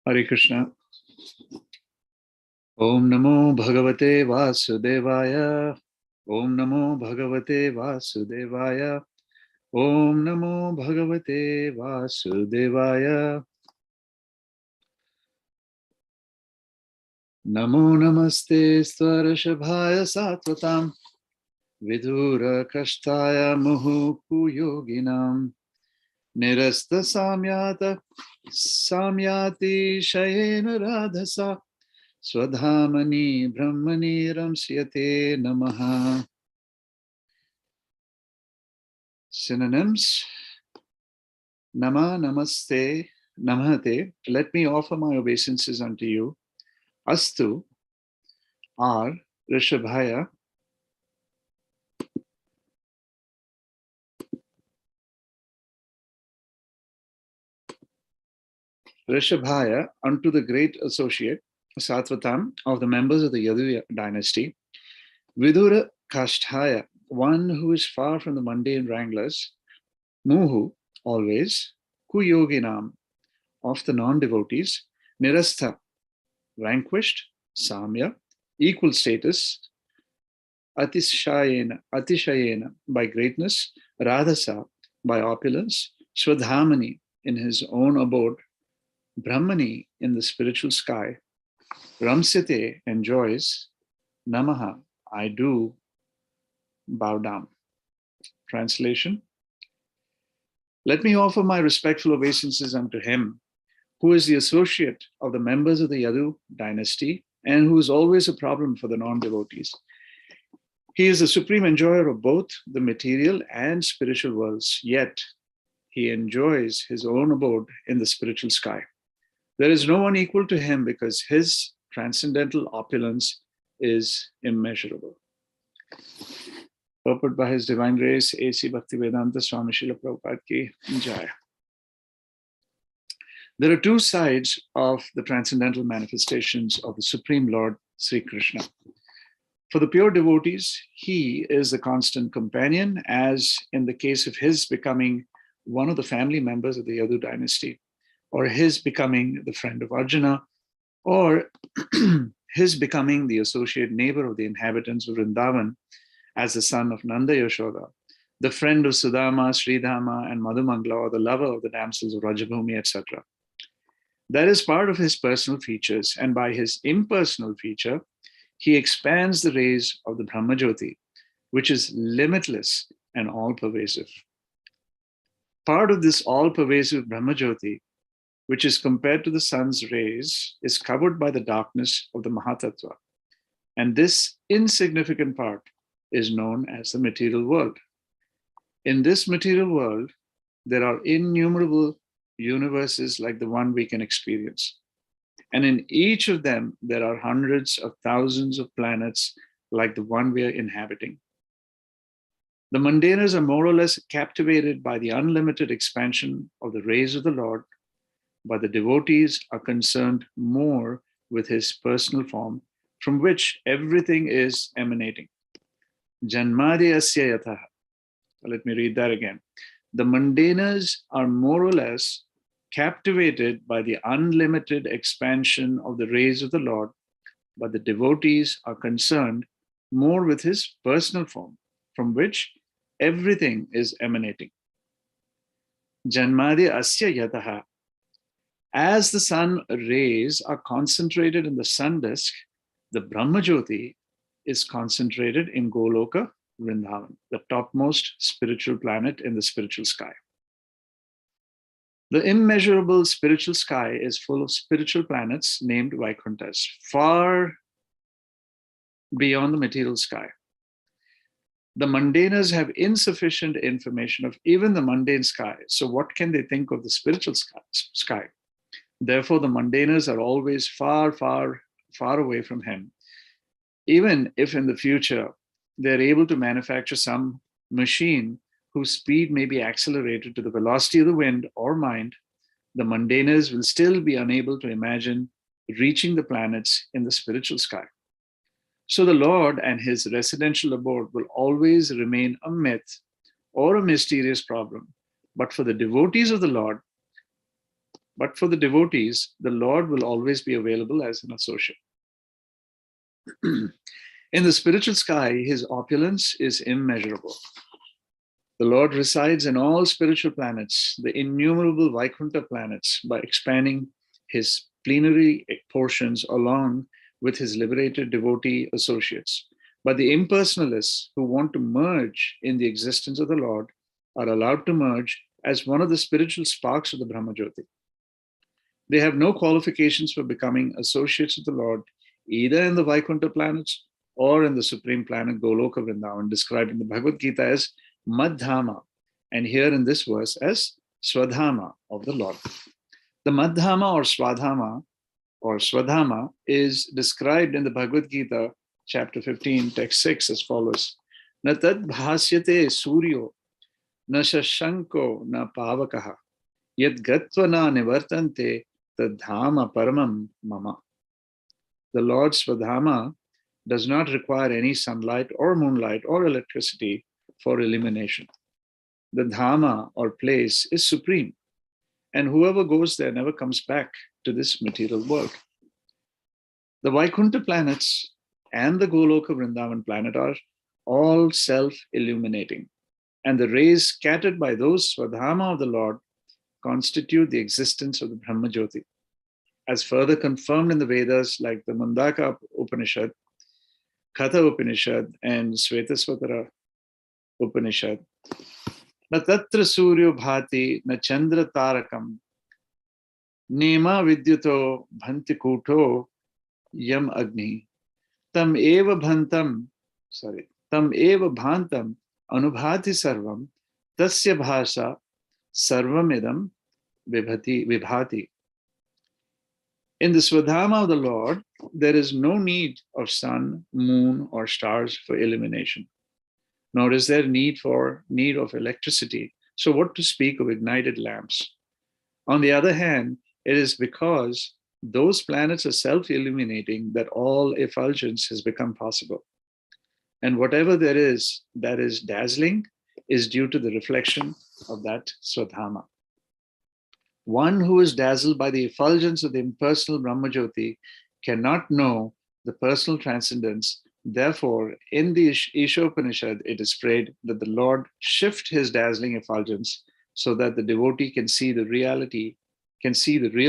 Hare Krishna. Om Namo Bhagavate Vasudevaya. Om Namo Bhagavate Vasudevaya. Om Namo Bhagavate Vasudevaya. Namo Namaste Svarashabhaya Satvatam Vidura Kashtaya Muhuku Yoginam Nirasta Samyata Samyati Shayena Radhasa Swadhamani Brahmani Ramsyate Namaha. Synonyms: Nama, Namaste, Namate. Let me offer my obeisances unto you. Astu, R, Rishabhaya. Rishabhaya, unto the great associate, Satvatam, of the members of the Yadu dynasty. Vidura Kasthaya, one who is far from the mundane wranglers. Muhu, always. Kuyoginam, of the non-devotees. Nirastha, vanquished. Samya, equal status. Atishayena, by greatness. Radhasa, by opulence. Swadhamani, in his own abode. Brahmani, in the spiritual sky. Ramsite, enjoys. Namaha, I do bow down. Translation: Let me offer my respectful obeisances unto him, who is the associate of the members of the Yadu dynasty and who is always a problem for the non-devotees. He is the supreme enjoyer of both the material and spiritual worlds, yet he enjoys his own abode in the spiritual sky. There is no one equal to him because his transcendental opulence is immeasurable. Purport by His Divine Grace, A.C. Bhaktivedanta Swami Srila Prabhupada Ki Jai. There are two sides of the transcendental manifestations of the Supreme Lord Sri Krishna. For the pure devotees, he is the constant companion, as in the case of his becoming one of the family members of the Yadu dynasty, or his becoming the friend of Arjuna, or his becoming the associate neighbor of the inhabitants of Vrindavan as the son of Nanda Yashoda, the friend of Sudama, Sridhama, and Madhumangala, or the lover of the damsels of Rajabhumi, etc. That is part of his personal features, and by his impersonal feature, he expands the rays of the Brahmajyoti, which is limitless and all-pervasive. Part of this all-pervasive Brahmajyoti, which is compared to the sun's rays, is covered by the darkness of the Mahatattva. And this insignificant part is known as the material world. In this material world, there are innumerable universes like the one we can experience. And in each of them, there are hundreds of thousands of planets like the one we are inhabiting. The mundaners are more or less captivated by the unlimited expansion of the rays of the Lord, but the devotees are concerned more with his personal form, from which everything is emanating. Janmadi asya yatha. Let me read that again. The mundaners are more or less captivated by the unlimited expansion of the rays of the Lord, but the devotees are concerned more with his personal form, from which everything is emanating. Janmadi asya yataha. As the sun rays are concentrated in the sun disk, the Brahmajyoti is concentrated in Goloka, Vrindavan, the topmost spiritual planet in the spiritual sky. The immeasurable spiritual sky is full of spiritual planets named Vaikunthas, far beyond the material sky. The mundaners have insufficient information of even the mundane sky, so what can they think of the spiritual sky? Therefore, the mundaners are always far, far, far away from him. Even if in the future they're able to manufacture some machine whose speed may be accelerated to the velocity of the wind or mind, the mundaners will still be unable to imagine reaching the planets in the spiritual sky. So the Lord and his residential abode will always remain a myth or a mysterious problem. But for the devotees of the Lord, But for the devotees, the Lord will always be available as an associate. In the spiritual sky, his opulence is immeasurable. The Lord resides in all spiritual planets, the innumerable Vaikuntha planets, by expanding his plenary portions along with his liberated devotee associates. But the impersonalists who want to merge in the existence of the Lord are allowed to merge as one of the spiritual sparks of the Brahmajyoti. They have no qualifications for becoming associates of the Lord, either in the Vaikuntha planets or in the supreme planet Goloka Vrindavan, described in the Bhagavad Gita as Madhama, and here in this verse as Swadhama of the Lord. The Madhama or Swadhama is described in the Bhagavad Gita, chapter 15, text 6 as follows. Na tad bhasyate suryo, na shashanko, na pavakaha, yad gatva na nivartante, tad dhama paramam mama. The Lord Swadhama does not require any sunlight or moonlight or electricity for illumination. The Dhamma or place is supreme, and whoever goes there never comes back to this material world. The Vaikuntha planets and the Goloka Vrindavan planet are all self-illuminating, and the rays scattered by those Swadhama of the Lord constitute the existence of the Brahmajyoti, as further confirmed in the Vedas like the Mundaka Upanishad, Katha Upanishad, and Svetasvatara Upanishad. Na tatra suryo bhati na chandra tarakam nema vidyuto bhanti kuto yam agni tam eva bhantam anubhati sarvam tasya bhasha sarvamidam vibhati. In the Swadhama of the Lord, there is no need of sun, moon, or stars for illumination, nor is there need of electricity. So what to speak of ignited lamps? On the other hand, it is because those planets are self-illuminating that all effulgence has become possible. And whatever there is that is dazzling is due to the reflection of that Swadhama. One who is dazzled by the effulgence of the impersonal Brahmajyoti cannot know the personal transcendence. Therefore, in the Ishopanishad, it is prayed that the Lord shift his dazzling effulgence so that the devotee can see the real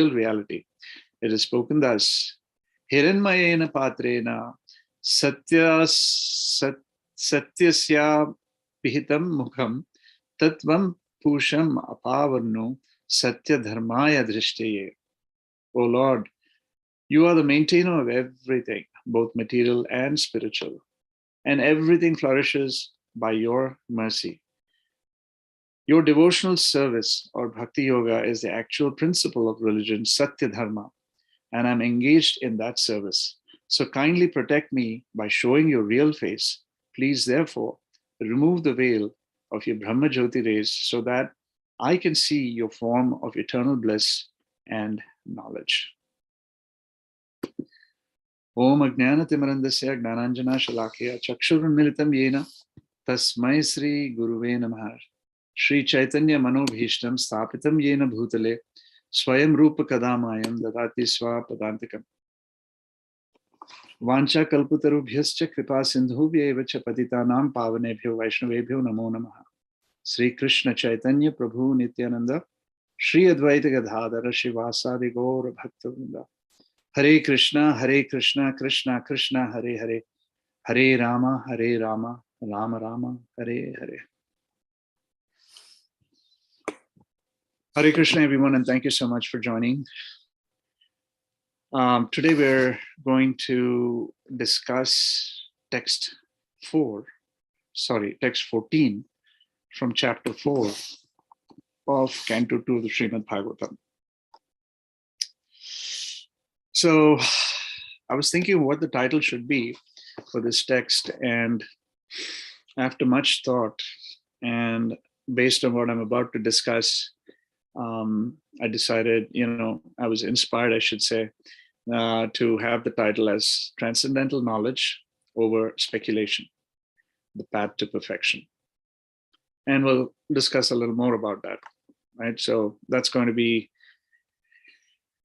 reality. It is spoken thus: Hiranmayena patrena satyasya pihitam mukham tatvam pusham apavarno satya dharmaya drishteye. O Lord, you are the maintainer of everything, both material and spiritual, and everything flourishes by your mercy. Your devotional service or bhakti yoga is the actual principle of religion, Satya Dharma, and I'm engaged in that service. So kindly protect me by showing your real face. Please, therefore, remove the veil of your Brahma Jyoti rays so that I can see your form of eternal bliss and knowledge. Om Ajnanatimarandasya Gnananjana Shalakya Chakshurunmilitam Yena Tasmai Sri Guruve Namah Sri Chaitanya Manobhishtam Sthapitam Yena Bhutale Swayam Rupa Kadamayam Dadati Swa Padantikam Vancha Kalputarubhyascha Kripa Sindhubhyevacha Patitanam Pavanebhyo Vaishnavebhyo Namo Namaha Sri Krishna Chaitanya Prabhu Nityananda Sri Advaita Gadadhara Shivasadi Gaura Bhaktavinda Hare Krishna, Krishna Krishna, Hare Hare, Hare Rama, Rama Rama, Hare Hare. Hare Krishna, everyone, and thank you so much for joining. Today we're going to discuss text 14 from chapter 4 of Canto 2 of the Srimad Bhagavatam. So I was thinking what the title should be for this text, and after much thought and based on what I'm about to discuss, I decided, I was inspired, I should say, to have the title as Transcendental Knowledge over Speculation, the Path to Perfection. And we'll discuss a little more about that, right? So that's going to be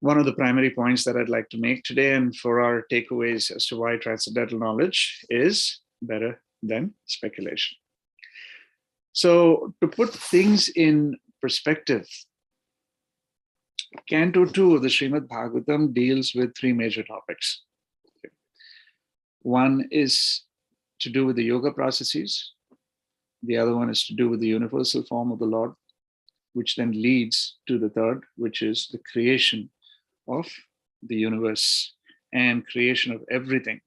one of the primary points that I'd like to make today, and for our takeaways as to why transcendental knowledge is better than speculation. So, to put things in perspective, Canto 2 of the Srimad Bhagavatam deals with three major topics. One is to do with the yoga processes. The other one is to do with the universal form of the Lord, which then leads to the third, which is the creation of the universe and creation of everything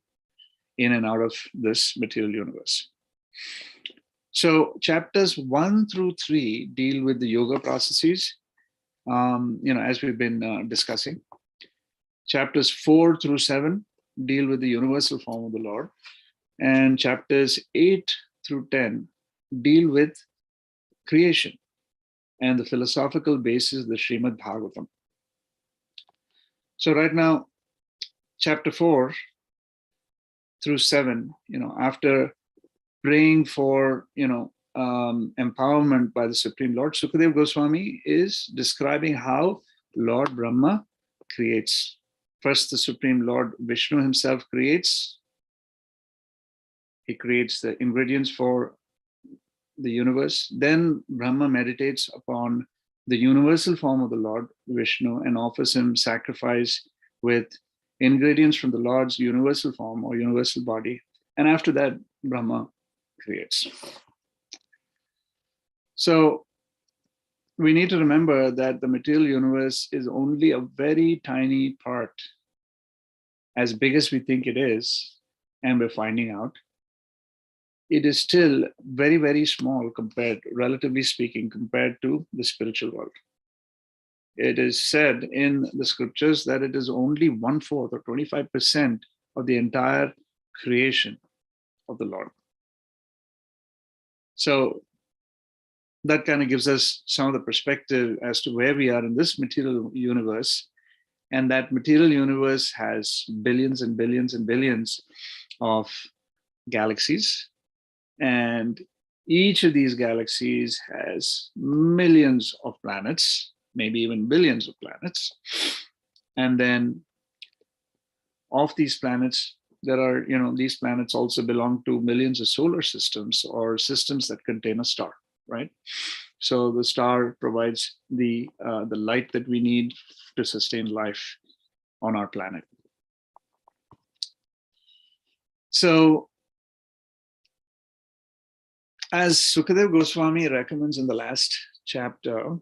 in and out of this material universe. So chapters 1 through 3 deal with the yoga processes, as we've been discussing. Chapters 4 through 7 deal with the universal form of the Lord. And chapters 8 through 10 deal with creation and the philosophical basis of the Srimad Bhagavatam. So right now, chapter 4 through 7, after praying for, empowerment by the Supreme Lord, Sukadeva Goswami is describing how Lord Brahma creates. First, the Supreme Lord Vishnu himself creates. He creates the ingredients for the universe. Then Brahma meditates upon the universal form of the Lord Vishnu and offers him sacrifice with ingredients from the Lord's universal form or universal body. And after that, Brahma creates. So we need to remember that the material universe is only a very tiny part, as big as we think it is, and we're finding out. It is still very, very small relatively speaking, compared to the spiritual world. It is said in the scriptures that it is only 1/4 or 25% of the entire creation of the Lord. So that kind of gives us some of the perspective as to where we are in this material universe. And that material universe has billions and billions and billions of galaxies. And each of these galaxies has millions of planets, maybe even billions of planets. And then of these planets, there are, these planets also belong to millions of solar systems or systems that contain a star, right? So the star provides the light that we need to sustain life on our planet. So as Sukadeva Goswami recommends in the last chapter,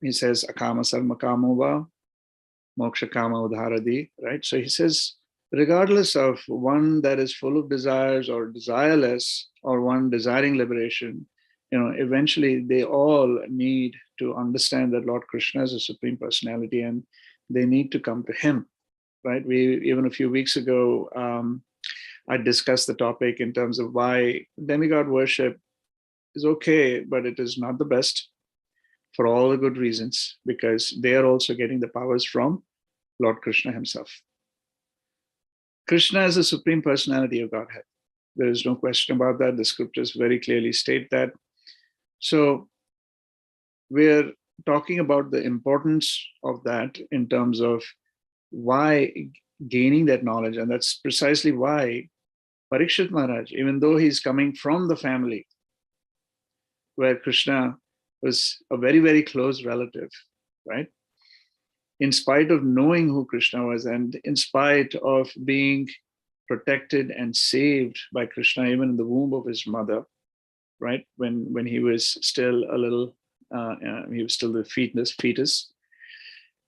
he says, Akama sarma kamova, moksha kama udharadi, right? So he says, regardless of one that is full of desires or desireless, or one desiring liberation, eventually they all need to understand that Lord Krishna is a Supreme Personality and they need to come to him, right? Even a few weeks ago, I discussed the topic in terms of why demigod worship is okay, but it is not the best for all the good reasons, because they are also getting the powers from Lord Krishna himself. Krishna is the Supreme Personality of Godhead. There is no question about that. The scriptures very clearly state that. So we're talking about the importance of that in terms of why gaining that knowledge. And that's precisely why Parikshit Maharaj, even though he's coming from the family where Krishna was a very, very close relative, right? In spite of knowing who Krishna was, and in spite of being protected and saved by Krishna, even in the womb of his mother, right? When he was still a little, he was still the fetus.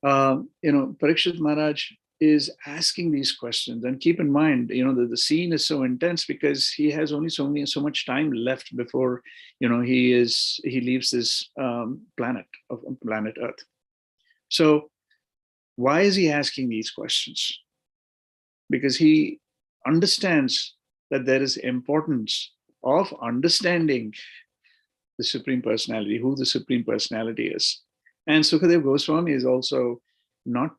Parikshit Maharaj is asking these questions. And keep in mind, the scene is so intense because he has only so much time left before, he leaves this planet Earth. So why is he asking these questions? Because he understands that there is importance of understanding the Supreme Personality, who the Supreme Personality is. And Sukadeva Goswami is also not,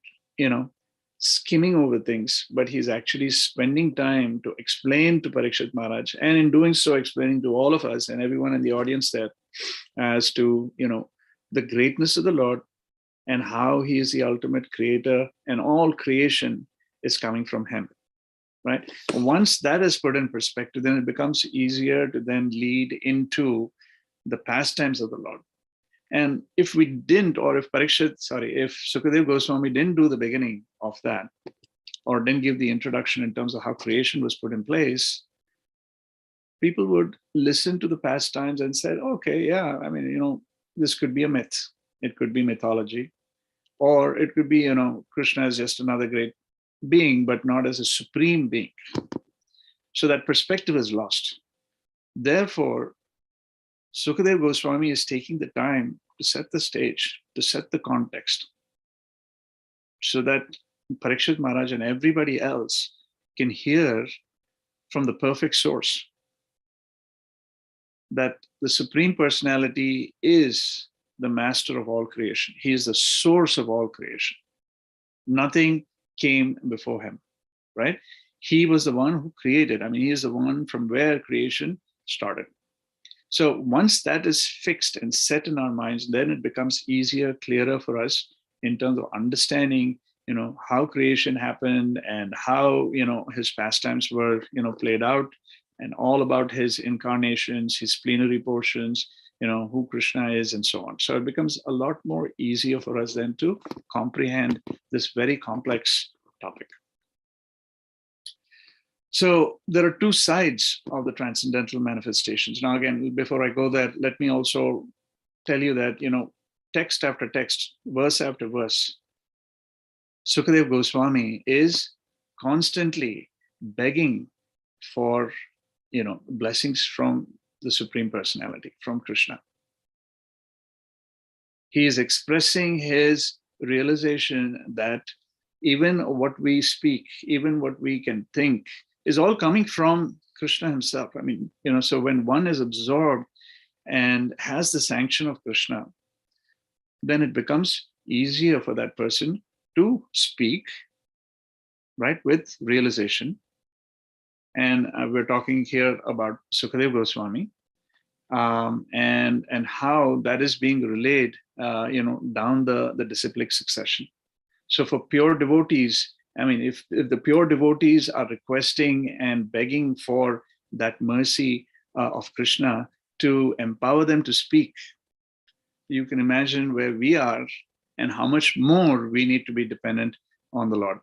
skimming over things, but he's actually spending time to explain to Parikshit Maharaj, and in doing so, explaining to all of us and everyone in the audience there as to, the greatness of the Lord, and how he is the ultimate creator, and all creation is coming from him, right? Once that is put in perspective, then it becomes easier to then lead into the pastimes of the Lord. And if we didn't, or if Sukadev Goswami didn't do the beginning of that, or didn't give the introduction in terms of how creation was put in place, people would listen to the pastimes and said, okay, yeah, I mean, this could be a myth. It could be mythology, or it could be, Krishna is just another great being, but not as a supreme being. So that perspective is lost. Therefore, Sukadev Goswami is taking the time to set the stage, to set the context, so that Parikshit Maharaj and everybody else can hear from the perfect source that the Supreme Personality is the master of all creation. He is the source of all creation. Nothing came before him, right? He was the one who created. I mean, he is the one from where creation started. So once that is fixed and set in our minds, then it becomes easier, clearer for us in terms of understanding, how creation happened and how, his pastimes were, played out, and all about his incarnations, his plenary portions, who Krishna is, and so on. So it becomes a lot more easier for us then to comprehend this very complex topic. So there are two sides of the transcendental manifestations. Now, again, before I go there, let me also tell you that, text after text, verse after verse, Sukadev Goswami is constantly begging for, blessings from the Supreme Personality, from Krishna. He is expressing his realization that even what we speak, even what we can think, is all coming from Krishna himself. I mean, so when one is absorbed and has the sanction of Krishna, then it becomes easier for that person to speak, right, with realization. And we're talking here about Sukadev Goswami, and how that is being relayed, down the disciplic succession. So for pure devotees, I mean, if the pure devotees are requesting and begging for that mercy of Krishna to empower them to speak, you can imagine where we are and how much more we need to be dependent on the Lord,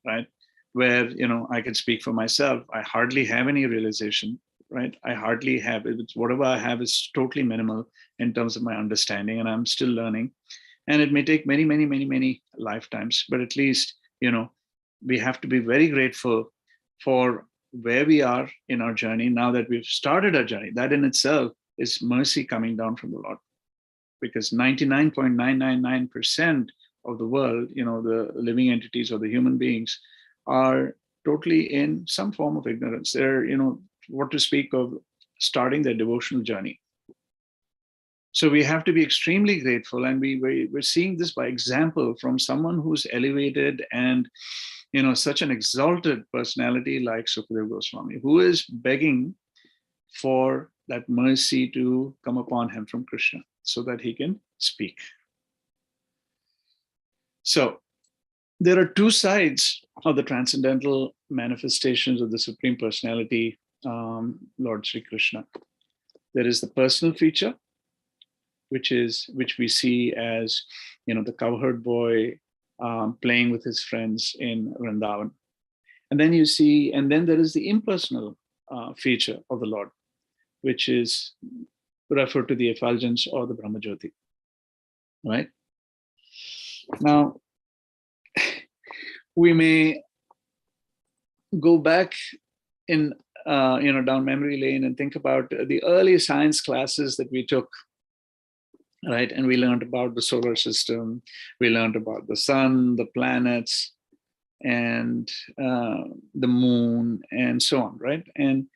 right? Where, I can speak for myself. I hardly have any realization, right? I hardly have it. Whatever I have is totally minimal in terms of my understanding, and I'm still learning. And it may take many, many, many, many lifetimes, but at least, we have to be very grateful for where we are in our journey now that we've started our journey. That in itself is mercy coming down from the Lord, because 99.999% of the world, the living entities or the human beings, are totally in some form of ignorance. They're, what to speak of starting their devotional journey. So we have to be extremely grateful, and we're seeing this by example from someone who's elevated and, such an exalted personality like Sukadev Goswami, who is begging for that mercy to come upon him from Krishna so that he can speak. So there are two sides of the transcendental manifestations of the Supreme Personality, Lord Sri Krishna. There is the personal feature, which we see as, the cowherd boy playing with his friends in Vrindavan. And then there is the impersonal feature of the Lord, which is referred to the effulgence or the Brahmajyoti, right? Now, we may go back in, down memory lane and think about the early science classes that we took, right? And we learned about the solar system, we learned about the sun, the planets, and the moon, and so on, right? And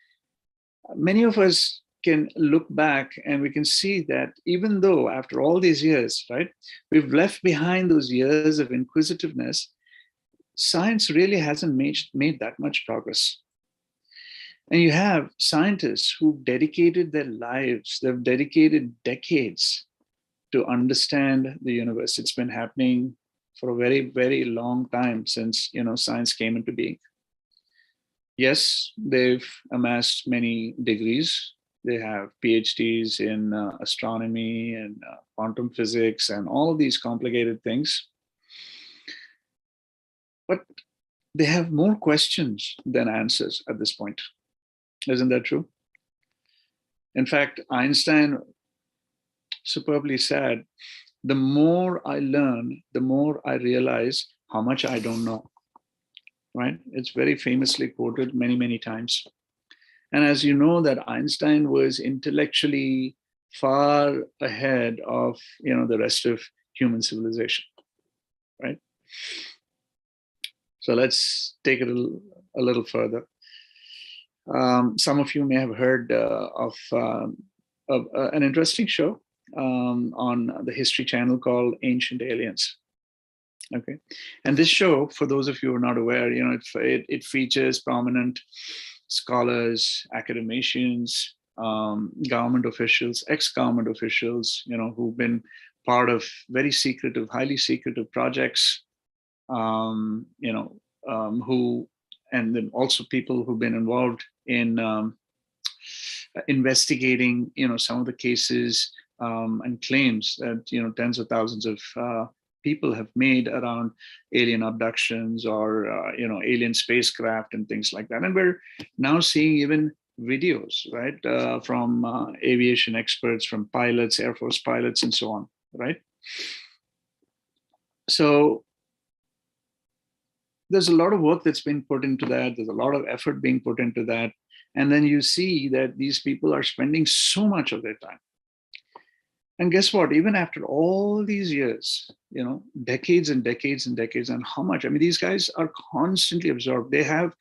many of us can look back and we can see that even though after all these years, right, we've left behind those years of inquisitiveness, science really hasn't made that much progress. And you have scientists who've dedicated their lives, they've dedicated decades to understand the universe. It's been happening for a very, very long time since, science came into being. Yes, they've amassed many degrees. They have PhDs in astronomy and quantum physics and all of these complicated things. But they have more questions than answers at this point. Isn't that true? In fact, Einstein superbly said, the more I learn, the more I realize how much I don't know. Right? It's very famously quoted many, many times. And as you know, that Einstein was intellectually far ahead of, the rest of human civilization, right? So let's take it a little further. Some of you may have heard of an interesting show on the History Channel called Ancient Aliens. Okay, and this show, for those of you who are not aware, it features prominent scholars, academicians, government officials, ex-government officials, who've been part of very secretive, highly secretive projects, who, and then also people who've been involved in investigating, some of the cases and claims that, tens of thousands of people have made around alien abductions or alien spacecraft and things like that. And we're now seeing even videos, right, from aviation experts, from pilots, Air Force pilots, and so on, right? So there's a lot of work that's been put into that. There's a lot of effort being put into that. And then you see that these people are spending so much of their time. And guess what? Even after all these years, decades and decades and decades, and how much? I mean, these guys are constantly absorbed. They have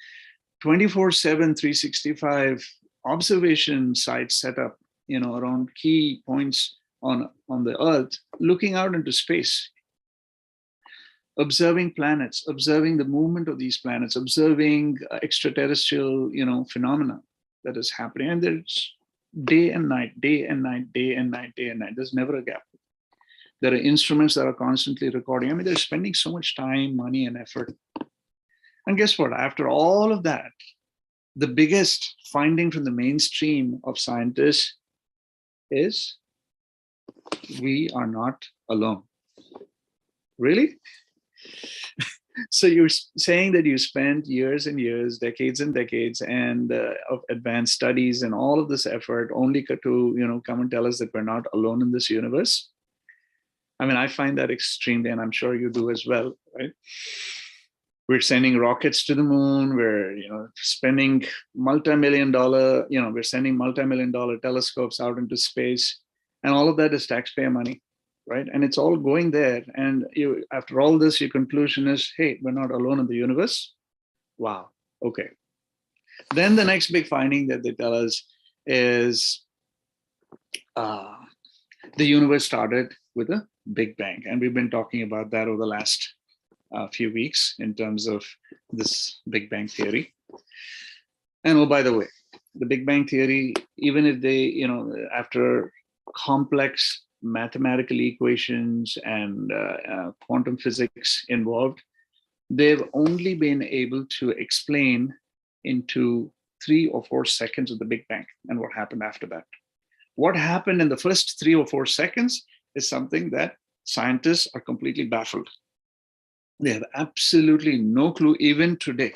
24/7, 365 observation sites set up, around key points on the Earth, looking out into space, observing planets, observing the movement of these planets, observing extraterrestrial, phenomena that is happening. And there's day and night, day and night, day and night, day and night. There's never a gap. There are instruments that are constantly recording. I mean, they're spending so much time, money, and effort. And guess what? After all of that, the biggest finding from the mainstream of scientists is we are not alone. Really? So you're saying that you spent years and years, decades and decades, and of advanced studies and all of this effort only to come and tell us that we're not alone in this universe? I mean, I find that extremely, and I'm sure you do as well, right? We're sending rockets to the moon. We're spending multi-million-dollar, we're sending multi-million-dollar telescopes out into space, and all of that is taxpayer money. Right? And it's all going there. And after all this, your conclusion is, hey, we're not alone in the universe. Wow. Okay. Then the next big finding that they tell us is the universe started with a Big Bang. And we've been talking about that over the last few weeks in terms of this Big Bang theory. And oh, by the way, the Big Bang theory, even if they, after complex mathematical equations and quantum physics involved, they've only been able to explain into 3 or 4 seconds of the Big Bang and what happened after that. What happened in the first 3 or 4 seconds is something that scientists are completely baffled. They have absolutely no clue, even today.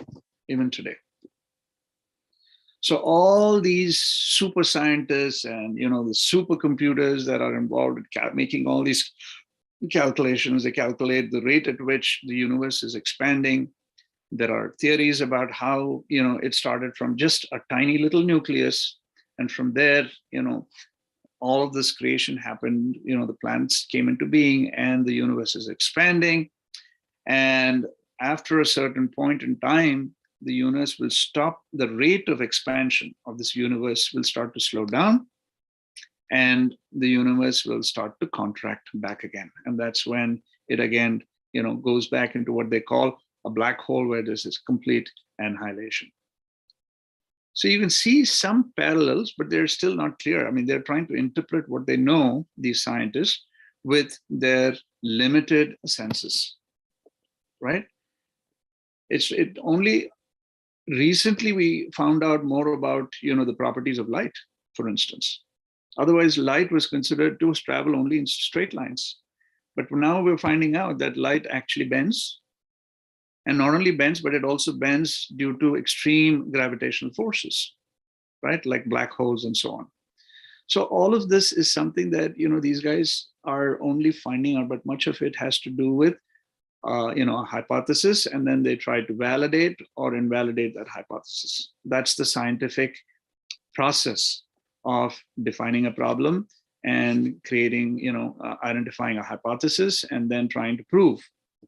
So all these super scientists and the supercomputers that are involved in making all these calculations, they calculate the rate at which the universe is expanding. There are theories about how it started from just a tiny little nucleus, and from there all of this creation happened. The planets came into being, and the universe is expanding. And after a certain point in time, the universe will stop. The rate of expansion of this universe will start to slow down, and the universe will start to contract back again. And that's when it again, goes back into what they call a black hole, where there's this complete annihilation. So you can see some parallels, but they're still not clear. I mean, they're trying to interpret what they know, these scientists, with their limited senses, right? It only recently we found out more about, the properties of light, for instance. Otherwise, light was considered to travel only in straight lines. But now we're finding out that light actually bends, and not only bends, but it also bends due to extreme gravitational forces, right? Like black holes and so on. So all of this is something that, these guys are only finding out, but much of it has to do with, a hypothesis, and then they try to validate or invalidate that hypothesis. That's the scientific process of defining a problem and creating, identifying a hypothesis and then trying to prove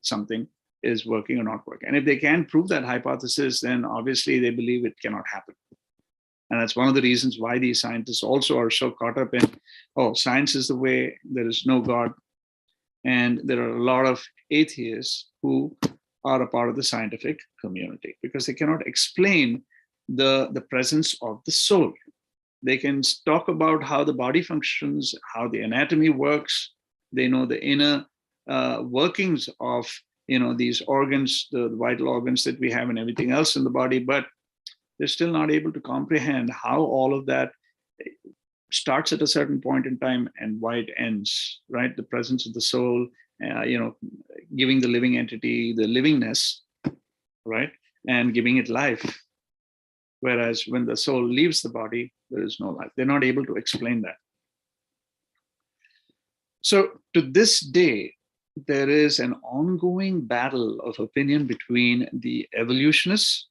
something is working or not working. And if they can't prove that hypothesis, then obviously they believe it cannot happen. And that's one of the reasons why these scientists also are so caught up in, oh, science is the way, there is no God. And there are a lot of atheists who are a part of the scientific community because they cannot explain the presence of the soul. They can talk about how the body functions, how the anatomy works. They know the inner workings of, these organs, the vital organs that we have and everything else in the body, but they're still not able to comprehend how all of that starts at a certain point in time and why it ends, right? The presence of the soul, giving the living entity the livingness, right? And giving it life. Whereas when the soul leaves the body, there is no life. They're not able to explain that. So to this day, there is an ongoing battle of opinion between the evolutionists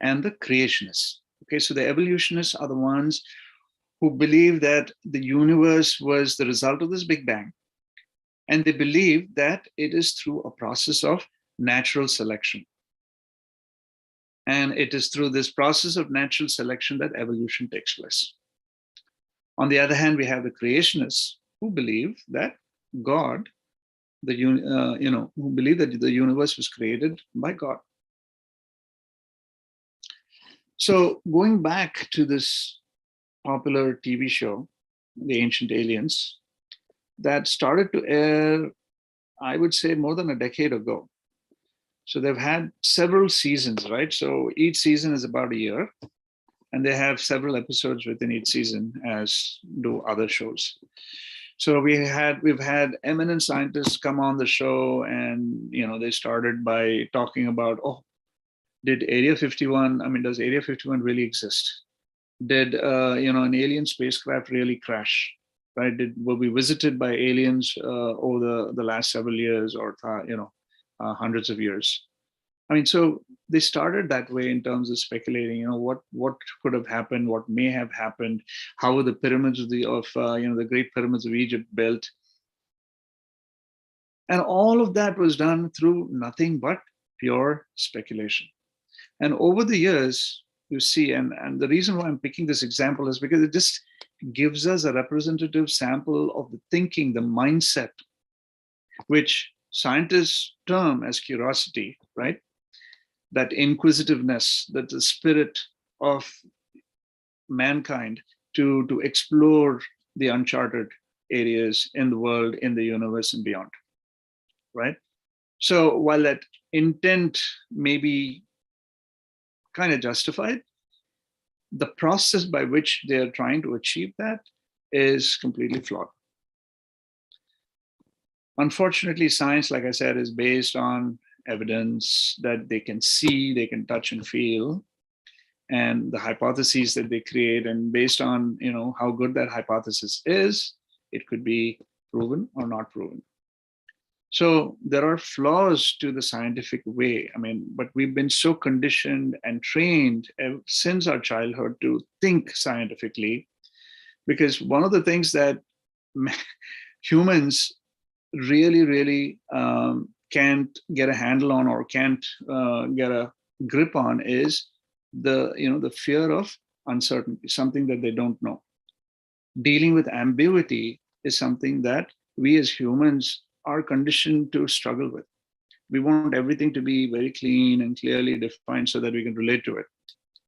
and the creationists. Okay, so the evolutionists are the ones who believe that the universe was the result of this Big Bang. And they believe that it is through a process of natural selection. And it is through this process of natural selection that evolution takes place. On the other hand, we have the creationists who believe that God, who believe that the universe was created by God. So going back to this popular TV show, The Ancient Aliens, that started to air, I would say, more than a decade ago. So they've had several seasons, right? So each season is about a year, and they have several episodes within each season, as do other shows. So we've had eminent scientists come on the show, and they started by talking about, did Area 51? I mean, does Area 51 really exist? Did an alien spacecraft really crash? Right? Were we visited by aliens over the last several years, or hundreds of years? I mean, so they started that way in terms of speculating. What could have happened, what may have happened, how were the pyramids of the Great Pyramids of Egypt built, and all of that was done through nothing but pure speculation. And over the years, you see, and the reason why I'm picking this example is because it just gives us a representative sample of the thinking, the mindset, which scientists term as curiosity, right? That inquisitiveness, that the spirit of mankind to explore the uncharted areas in the world, in the universe, and beyond, right? So while that intent may be kind of justified, the process by which they're trying to achieve that is completely flawed. Unfortunately, science, like I said, is based on evidence that they can see, they can touch and feel, and the hypotheses that they create. And based on how good that hypothesis is, it could be proven or not proven. So there are flaws to the scientific way. I mean, but we've been so conditioned and trained since our childhood to think scientifically, because one of the things that humans really can't get a handle on, or can't get a grip on, is the fear of uncertainty, something that they don't know. Dealing with ambiguity is something that we as humans are conditioned to struggle with. We want everything to be very clean and clearly defined so that we can relate to it.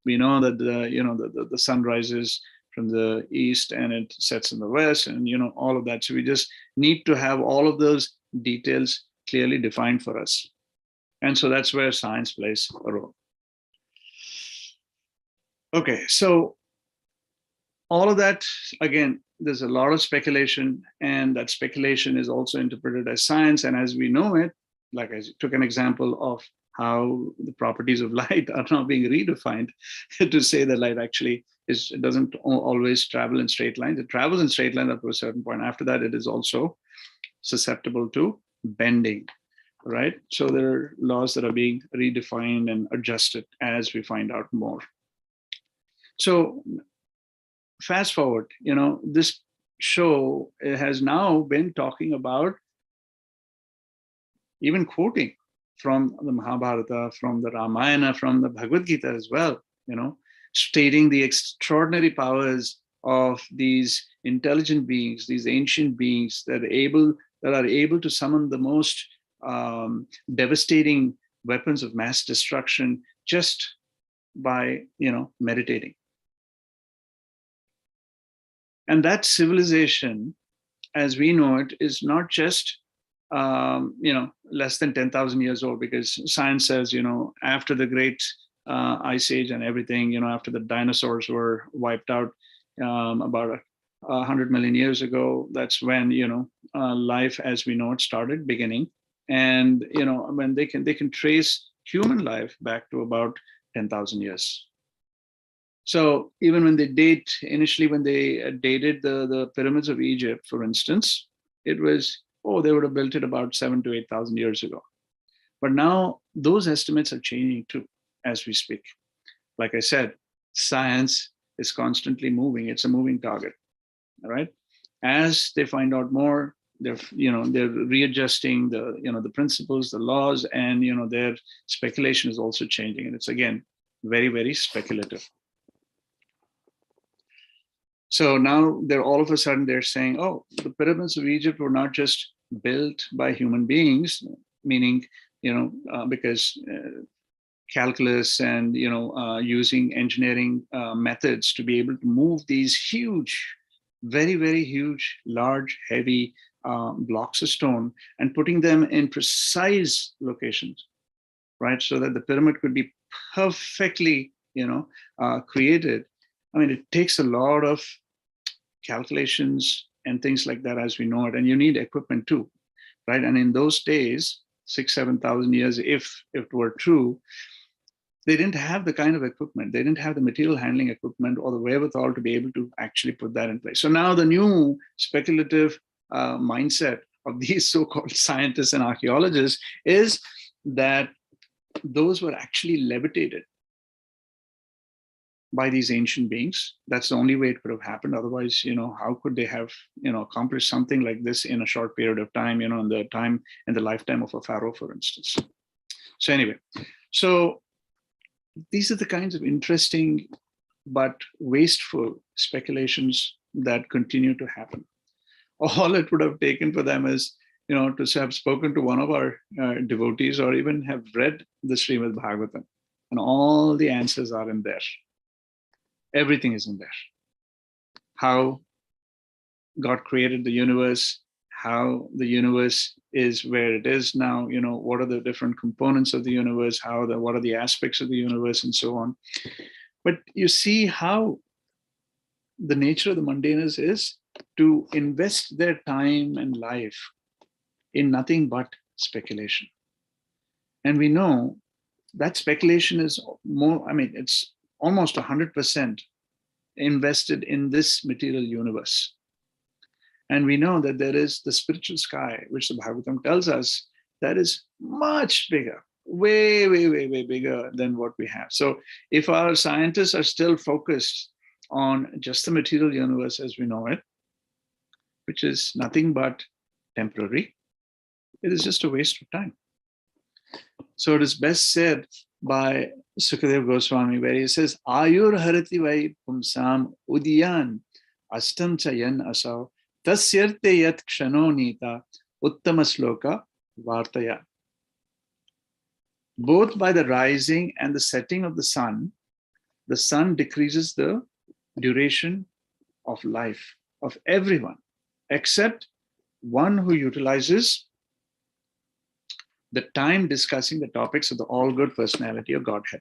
We know that the sun rises from the east and it sets in the west, and all of that. So we just need to have all of those details clearly defined for us. And so that's where science plays a role. Okay, so all of that, again, there's a lot of speculation, and that speculation is also interpreted as science. And as we know it, like I took an example of how the properties of light are now being redefined to say that light actually it doesn't always travel in straight lines. It travels in straight lines up to a certain point. After that, it is also susceptible to bending, right? So there are laws that are being redefined and adjusted as we find out more. So fast forward, this show has now been talking about, even quoting from the Mahabharata, from the Ramayana, from the Bhagavad Gita as well, stating the extraordinary powers of these intelligent beings, these ancient beings that are able to summon the most devastating weapons of mass destruction just by meditating. And that civilization, as we know it, is not just less than 10,000 years old, because science says, after the great ice age and everything, after the dinosaurs were wiped out about 100 million years ago, that's when life as we know it started beginning. And when they can trace human life back to about 10,000 years. So even when they initially when they dated the pyramids of Egypt, for instance, it was, they would have built it about 7,000 to 8,000 years ago. But now those estimates are changing too, as we speak. Like I said, science is constantly moving. It's a moving target, all right? As they find out more, they're readjusting the principles, the laws, and their speculation is also changing. And it's, again, very, very speculative. So now all of a sudden they're saying, the pyramids of Egypt were not just built by human beings, meaning, because calculus and, using engineering methods to be able to move these huge, very, very huge, large, heavy blocks of stone and putting them in precise locations, right? So that the pyramid could be perfectly, created. I mean, it takes a lot of calculations and things like that as we know it, and you need equipment too, right? And in those days, 6,000 to 7,000 years, if it were true, they didn't have the kind of equipment. They didn't have the material handling equipment or the wherewithal to be able to actually put that in place. So now the new speculative mindset of these so-called scientists and archaeologists is that those were actually levitated by these ancient beings. That's the only way it could have happened. Otherwise, how could they have, accomplished something like this in a short period of time, in the lifetime of a pharaoh, for instance. So anyway, so these are the kinds of interesting but wasteful speculations that continue to happen. All it would have taken for them is, to have spoken to one of our devotees, or even have read the Srimad Bhagavatam, and all the answers are in there. Everything is in there. How God created the universe, how the universe is where it is now, what are the different components of the universe, what are the aspects of the universe, and so on. But you see how the nature of the mundaners is to invest their time and life in nothing but speculation. And we know that speculation is it's almost 100% invested in this material universe. And we know that there is the spiritual sky, which the Bhagavatam tells us, that is much bigger, way, way, way, way bigger than what we have. So if our scientists are still focused on just the material universe as we know it, which is nothing but temporary, it is just a waste of time. So it is best said by Sukadeva Goswami, where he says, Ayur harati vai pumsam udiyan astam chayan asav tasyarte yat kshano nita uttama sloka vartaya. Both by the rising and the setting of the sun decreases the duration of life of everyone, except one who utilizes the time discussing the topics of the all-good personality of Godhead.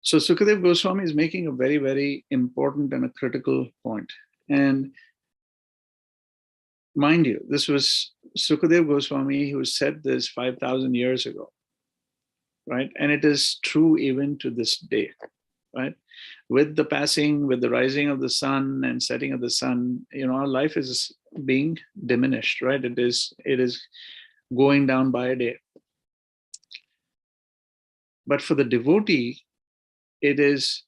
So Sukadev Goswami is making a very, very important and a critical point. And mind you, this was Sukadev Goswami who said this 5,000 years ago, right? And it is true even to this day, right? With the passing, with the rising of the sun and setting of the sun, our life is being diminished, right? It is going down by a day. But for the devotee, it is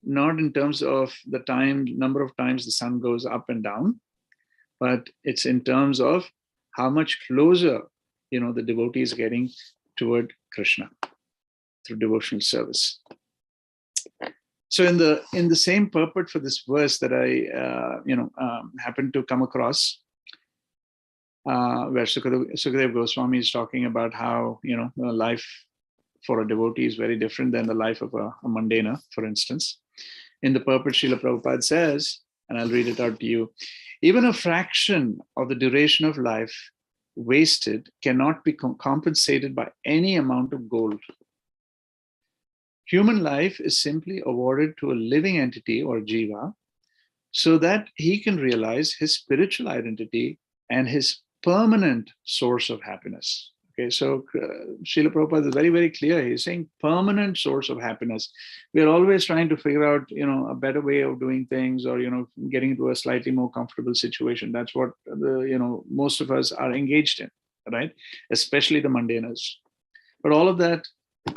not in terms of the number of times the sun goes up and down, but it's in terms of how much closer, the devotee is getting toward Krishna through devotional service. So in the same purport for this verse that I happened to come across, where Sukadev Goswami is talking about how life for a devotee is very different than the life of a mundaner, for instance. In the purport, Srila Prabhupada says, and I'll read it out to you, even a fraction of the duration of life wasted cannot be compensated by any amount of gold. Human life is simply awarded to a living entity or jiva so that he can realize his spiritual identity and his permanent source of happiness. Okay, so Srila Prabhupada is very, very clear. He's saying permanent source of happiness. We're always trying to figure out, a better way of doing things, or, getting into a slightly more comfortable situation. That's what most of us are engaged in, right? Especially the mundaners. But all of that,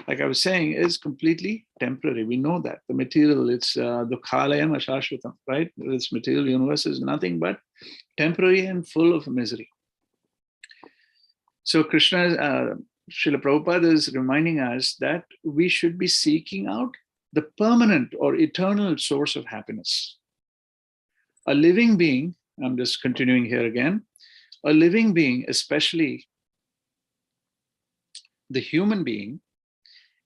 like I was saying, is completely temporary. We know that. The material, it's dukhalayam ashashvatam, right? This material universe is nothing but temporary and full of misery. So Srila Prabhupada is reminding us that we should be seeking out the permanent or eternal source of happiness. A living being, I'm just continuing here again, a living being, especially the human being,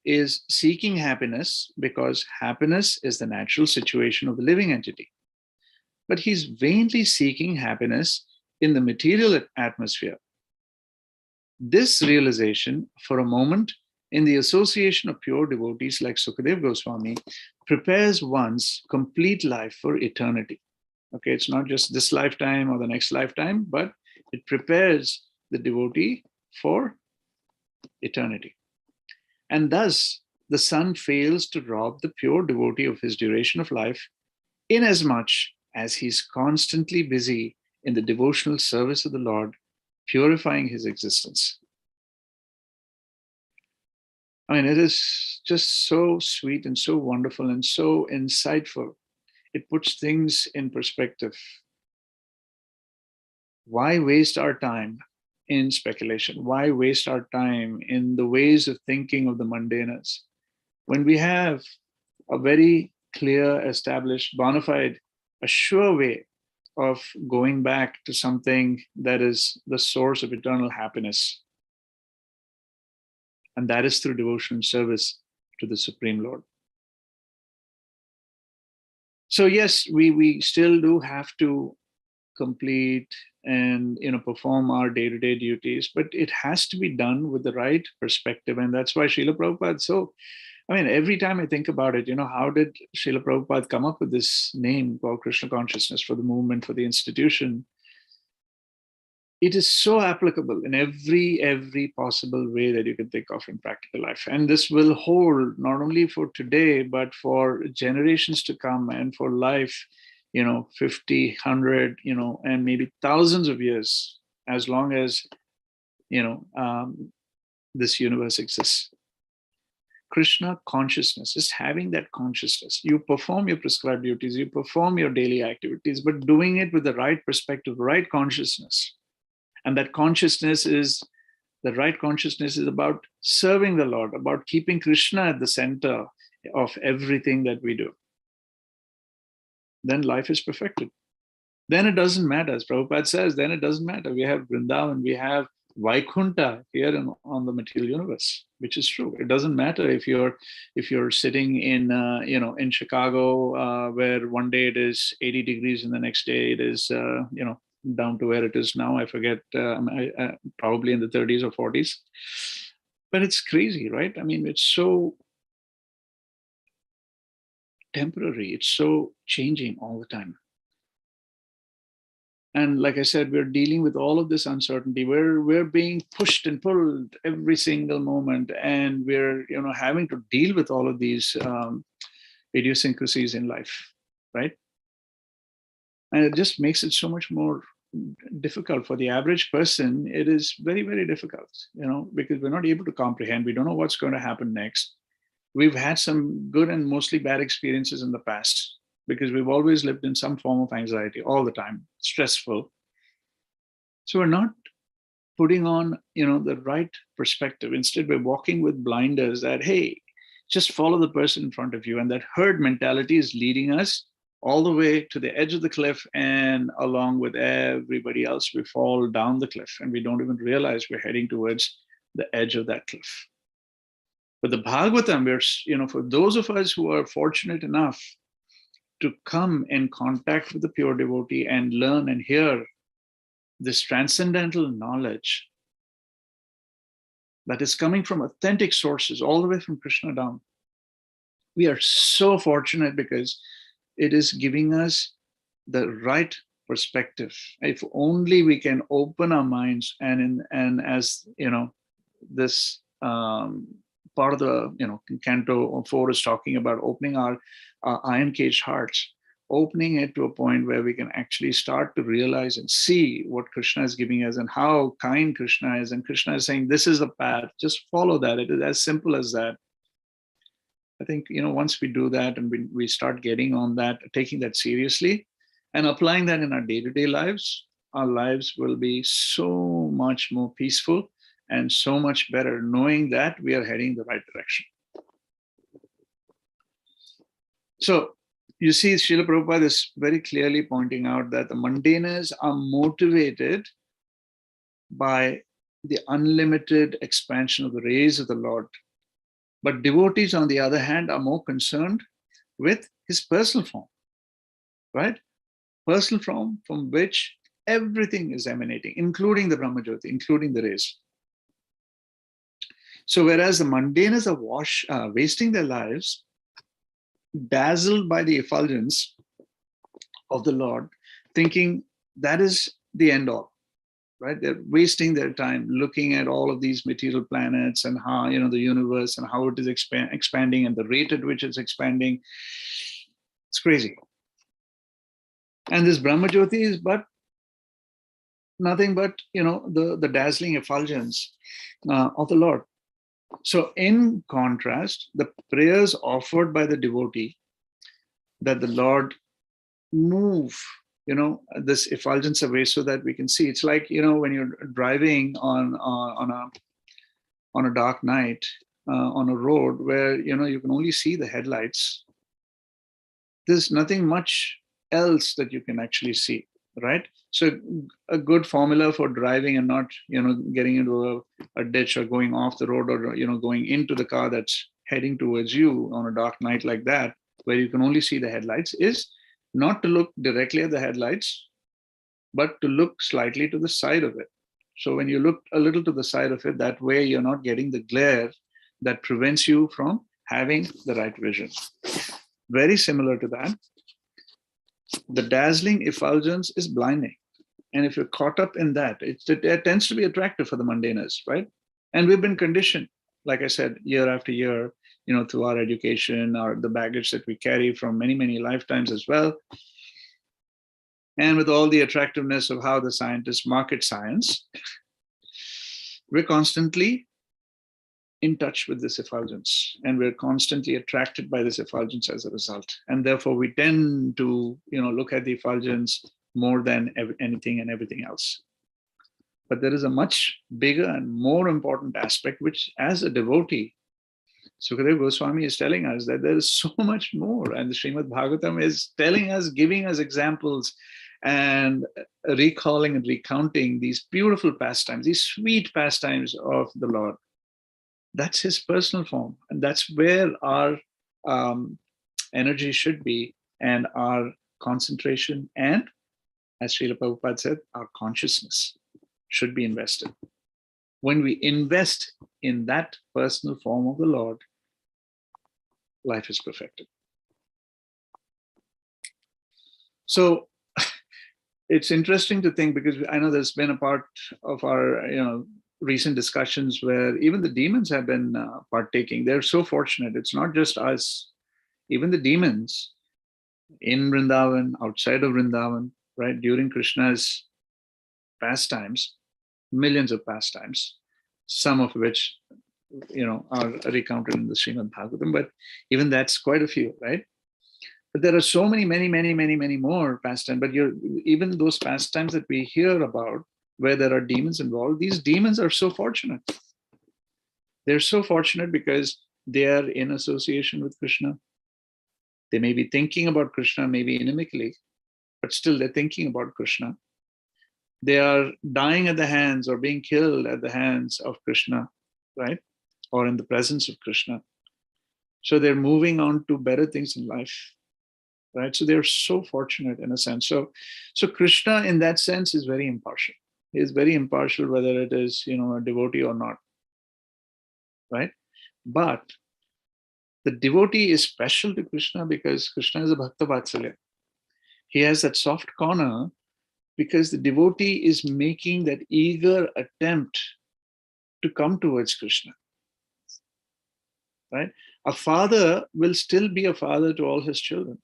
is seeking happiness because happiness is the natural situation of the living entity. But he's vainly seeking happiness in the material atmosphere. This realization, for a moment, in the association of pure devotees like Sukadev Goswami, prepares one's complete life for eternity. Okay, it's not just this lifetime or the next lifetime, but it prepares the devotee for eternity. And thus, the sun fails to rob the pure devotee of his duration of life, inasmuch as he's constantly busy in the devotional service of the Lord, purifying his existence. I mean, it is just so sweet and so wonderful and so insightful. It puts things in perspective. Why waste our time in speculation? Why waste our time in the ways of thinking of the mundaners when we have a very clear, established, bona fide, a sure way of going back to something that is the source of eternal happiness? And that is through devotional service to the Supreme Lord. So yes, we still do have to complete and perform our day-to-day duties, but it has to be done with the right perspective. And that's why Srila Prabhupada, every time I think about it, how did Srila Prabhupada come up with this name called Krishna consciousness for the movement, for the institution? It is so applicable in every possible way that you can think of in practical life. And this will hold not only for today, but for generations to come and for life, 50, 100, and maybe thousands of years, as long as, this universe exists. Krishna consciousness, just having that consciousness. You perform your prescribed duties, you perform your daily activities, but doing it with the right perspective, right consciousness. And that consciousness is, the right consciousness is about serving the Lord, about keeping Krishna at the center of everything that we do. Then life is perfected. Then it doesn't matter. As Prabhupada says, then it doesn't matter. We have Vrindavan, we have Vaikunta here on the material universe, which is true. It doesn't matter if you're sitting in in Chicago, where one day it is 80 degrees and the next day it is down to where it is now. I forget, probably in the 30s or 40s. But it's crazy, right? I mean, it's so temporary. It's so changing all the time. And like I said, we're dealing with all of this uncertainty. We're being pushed and pulled every single moment, and we're having to deal with all of these idiosyncrasies in life, right? And it just makes it so much more difficult for the average person. It is very, very difficult, because we're not able to comprehend. We don't know what's going to happen next. We've had some good and mostly bad experiences in the past, because we've always lived in some form of anxiety all the time, stressful. So we're not putting on, the right perspective. Instead, we're walking with blinders that, hey, just follow the person in front of you. And that herd mentality is leading us all the way to the edge of the cliff. And along with everybody else, we fall down the cliff and we don't even realize we're heading towards the edge of that cliff. But the Bhagavatam, we're, for those of us who are fortunate enough to come in contact with the pure devotee and learn and hear this transcendental knowledge that is coming from authentic sources, all the way from Krishna down. We are so fortunate because it is giving us the right perspective. If only we can open our minds, and as this part of the Canto 4 is talking about opening our iron caged hearts, opening it to a point where we can actually start to realize and see what Krishna is giving us and how kind Krishna is. And Krishna is saying, this is the path, just follow that. It is as simple as that. I think, once we do that and we start getting on that, taking that seriously and applying that in our day-to-day lives, our lives will be so much more peaceful and so much better, knowing that we are heading the right direction. So you see, Srila Prabhupada is very clearly pointing out that the mundaners are motivated by the unlimited expansion of the rays of the Lord. But devotees, on the other hand, are more concerned with his personal form, right? Personal form from which everything is emanating, including the Brahmajyoti, including the rays. So whereas the mundaners are wasting their lives, dazzled by the effulgence of the Lord, thinking that is the end all, right? They're wasting their time looking at all of these material planets and how, the universe and how it is expanding and the rate at which it's expanding. It's crazy. And this Brahmajyoti is but nothing but, the dazzling effulgence of the Lord. So in contrast, the prayers offered by the devotee that the Lord move, this effulgence away so that we can see. It's like, when you're driving on a dark night on a road where, you can only see the headlights. There's nothing much else that you can actually see, right? So a good formula for driving and not, getting into a ditch or going off the road or, going into the car that's heading towards you on a dark night like that, where you can only see the headlights, is not to look directly at the headlights, but to look slightly to the side of it. So when you look a little to the side of it, that way you're not getting the glare that prevents you from having the right vision. Very similar to that, the dazzling effulgence is blinding. And if you're caught up in that, it tends to be attractive for the mundaners, right? And we've been conditioned, like I said, year after year, through our education or the baggage that we carry from many, many lifetimes as well. And with all the attractiveness of how the scientists market science, we're constantly in touch with this effulgence, and we're constantly attracted by this effulgence as a result. And therefore we tend to, look at the effulgence more than anything and everything else. But there is a much bigger and more important aspect, which as a devotee, Sukadeva Goswami is telling us that there is so much more. And the Srimad Bhagavatam is telling us, giving us examples and recalling and recounting these beautiful pastimes, these sweet pastimes of the Lord. That's his personal form. And that's where our energy should be, and our concentration, and, as Srila Prabhupada said, our consciousness should be invested. When we invest in that personal form of the Lord, life is perfected. So it's interesting to think, because I know there's been a part of our recent discussions where even the demons have been partaking. They're so fortunate. It's not just us. Even the demons in Vrindavan, outside of Vrindavan, right, during Krishna's pastimes, millions of pastimes, some of which are recounted in the Srimad Bhagavatam, but even that's quite a few, right? But there are so many more pastimes. But even those pastimes that we hear about, where there are demons involved, these demons are so fortunate. They're so fortunate because they are in association with Krishna. They may be thinking about Krishna, maybe inimically, but still they're thinking about Krishna. They are dying at the hands or being killed at the hands of Krishna, right? Or in the presence of Krishna. So they're moving on to better things in life, right? So they're so fortunate in a sense. So Krishna in that sense is very impartial. He is very impartial whether it is, a devotee or not, right? But the devotee is special to Krishna because Krishna is a Bhakta Vatsalya. He has that soft corner because the devotee is making that eager attempt to come towards Krishna, right? A father will still be a father to all his children.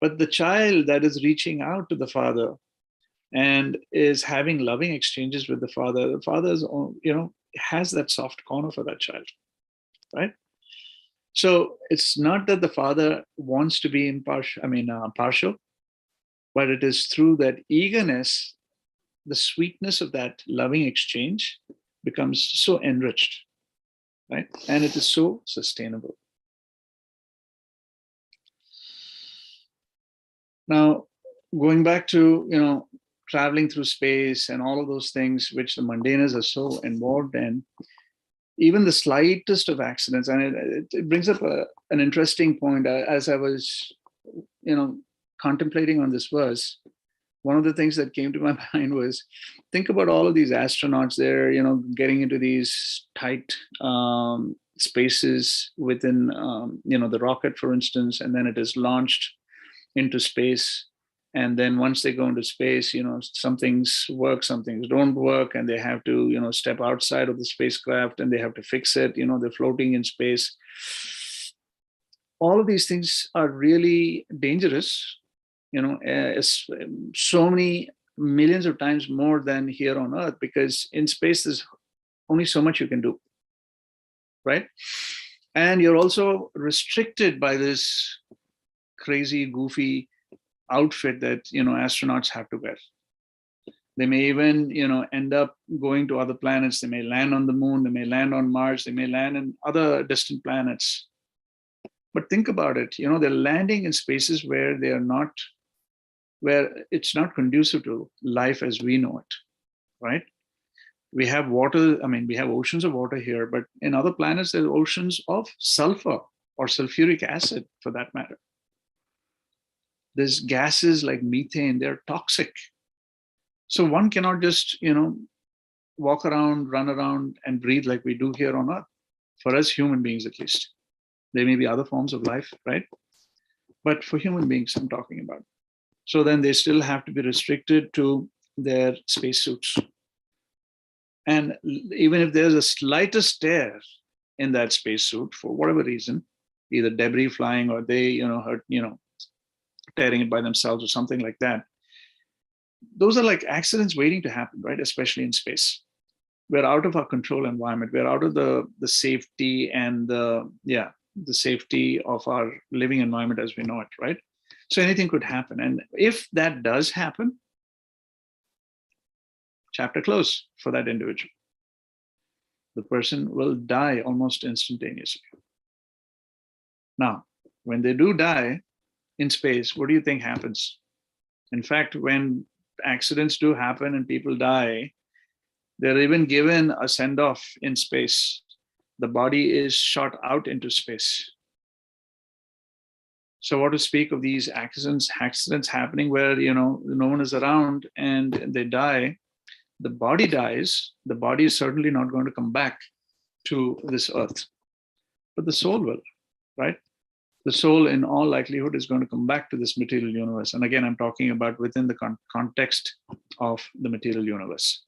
But the child that is reaching out to the father and is having loving exchanges with the father is, has that soft corner for that child, right? So it's not that the father wants to be partial, but it is through that eagerness, the sweetness of that loving exchange becomes so enriched, right? And it is so sustainable. Now, going back to, traveling through space and all of those things which the mundaners are so involved in, even the slightest of accidents, and it brings up an interesting point. As I was, contemplating on this verse, one of the things that came to my mind was, think about all of these astronauts there, getting into these tight spaces within, the rocket, for instance, and then it is launched into space. And then once they go into space, some things work, some things don't work, and they have to, step outside of the spacecraft and they have to fix it. They're floating in space. All of these things are really dangerous, so many millions of times more than here on Earth, because in space there's only so much you can do, right? And you're also restricted by this crazy, goofy outfit that astronauts have to wear. They may even end up going to other planets. They may land on the moon, they may land on Mars, they may land in other distant planets. But think about it, they're landing in spaces where it's not conducive to life as we know it, right? We have water, we have oceans of water here, but in other planets there's oceans of sulfur or sulfuric acid, for that matter. There's gases like methane, they're toxic. So one cannot just, walk around, run around and breathe like we do here on Earth, for us human beings at least. There may be other forms of life, right? But for human beings, I'm talking about. So then they still have to be restricted to their spacesuits. And even if there's a slightest tear in that spacesuit, for whatever reason, either debris flying or they, hurt, tearing it by themselves or something like that, those are like accidents waiting to happen, right? Especially in space. We're out of our control environment. We're out of the safety and the safety of our living environment as we know it, right? So anything could happen. And if that does happen, chapter close for that individual. The person will die almost instantaneously. Now, when they do die in space, what do you think happens? In fact, when accidents do happen and people die, they're even given a send-off in space. The body is shot out into space. So what to speak of these accidents happening where, no one is around and they die. The body dies. The body is certainly not going to come back to this earth, but the soul will, right? The soul in all likelihood is going to come back to this material universe. And again, I'm talking about within the context of the material universe.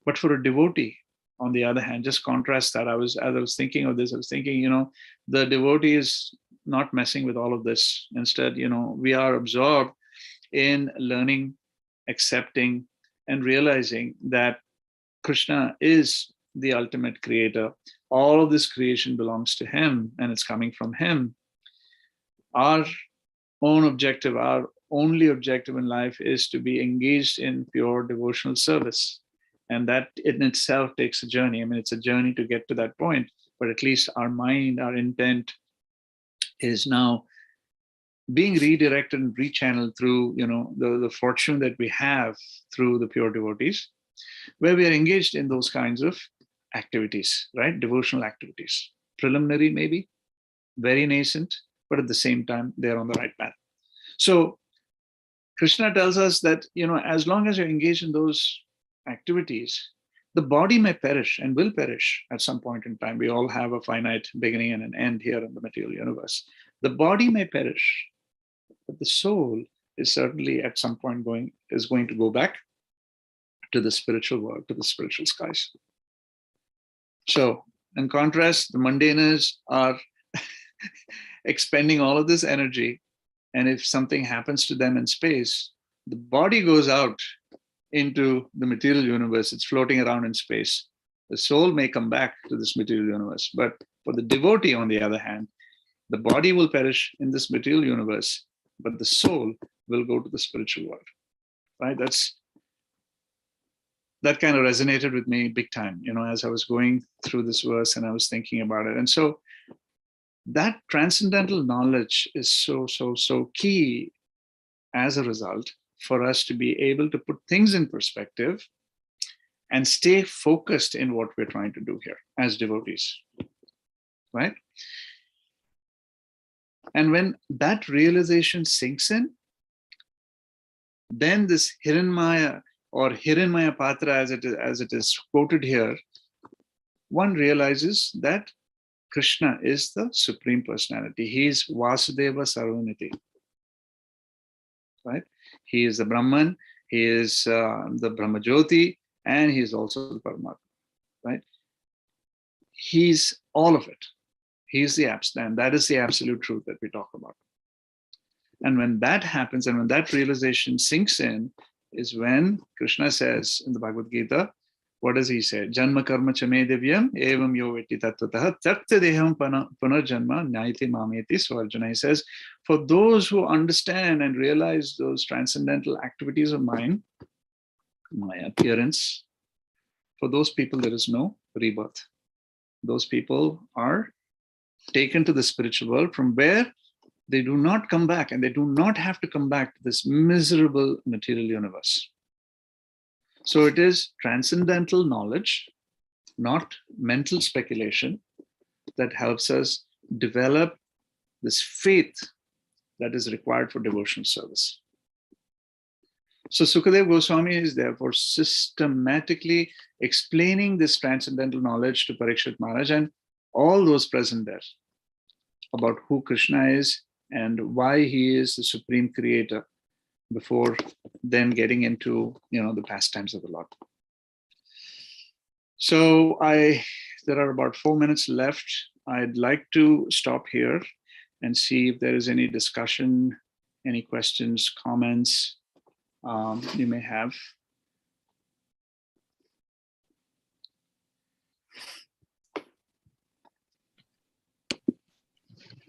But for a devotee, on the other hand, just contrast that. As I was thinking of this, I was thinking, the devotee is not messing with all of this. Instead, we are absorbed in learning, accepting, and realizing that Krishna is the ultimate creator. All of this creation belongs to him and it's coming from him. Our own objective, our only objective in life is to be engaged in pure devotional service. And that in itself takes a journey. I mean, it's a journey to get to that point, but at least our mind, our intent is now being redirected and rechanneled through, the fortune that we have through the pure devotees, where we are engaged in those kinds of activities, right? Devotional activities, preliminary maybe, very nascent, but at the same time, they're on the right path. So Krishna tells us that, as long as you're engaged in those activities, the body may perish and will perish at some point in time. We all have a finite beginning and an end here in the material universe. The body may perish, but the soul is certainly at some point going to go back to the spiritual world, to the spiritual skies. So, in contrast, the mundaners are expending all of this energy, and if something happens to them in space, the body goes out into the material universe. It's floating around in space. The soul may come back to this material universe, but for the devotee, on the other hand, the body will perish in this material universe, but the soul will go to the spiritual world, right? That kind of resonated with me big time, as I was going through this verse and I was thinking about it. And so that transcendental knowledge is so key as a result for us to be able to put things in perspective and stay focused in what we're trying to do here as devotees, right? And when that realization sinks in, then this Hiranmaya or Hiranmaya Patra, as it is quoted here, one realizes that Krishna is the Supreme Personality. He is Vasudeva Sarvaniti, right? He is the Brahman, he is the Brahmajyoti, and he is also the Paramatma, right? He's all of it. He's the absolute, and that is the absolute truth that we talk about. And when that happens, and when that realization sinks in, is when Krishna says in the Bhagavad Gita, what does he say? Janma karma chame divyam evam yo veti tattvataha tatya deham punarjanma naiti mameti. So Arjuna, he says, for those who understand and realize those transcendental activities of mine, my appearance, for those people there is no rebirth. Those people are taken to the spiritual world from where they do not come back, and they do not have to come back to this miserable material universe. So it is transcendental knowledge, not mental speculation, that helps us develop this faith that is required for devotional service. So Sukadeva Goswami is therefore systematically explaining this transcendental knowledge to Parikshit Maharaj and all those present there about who Krishna is and why he is the supreme creator, before then getting into the pastimes of the Lord. So there are about 4 minutes left. I'd like to stop here and see if there is any discussion, any questions, comments you may have.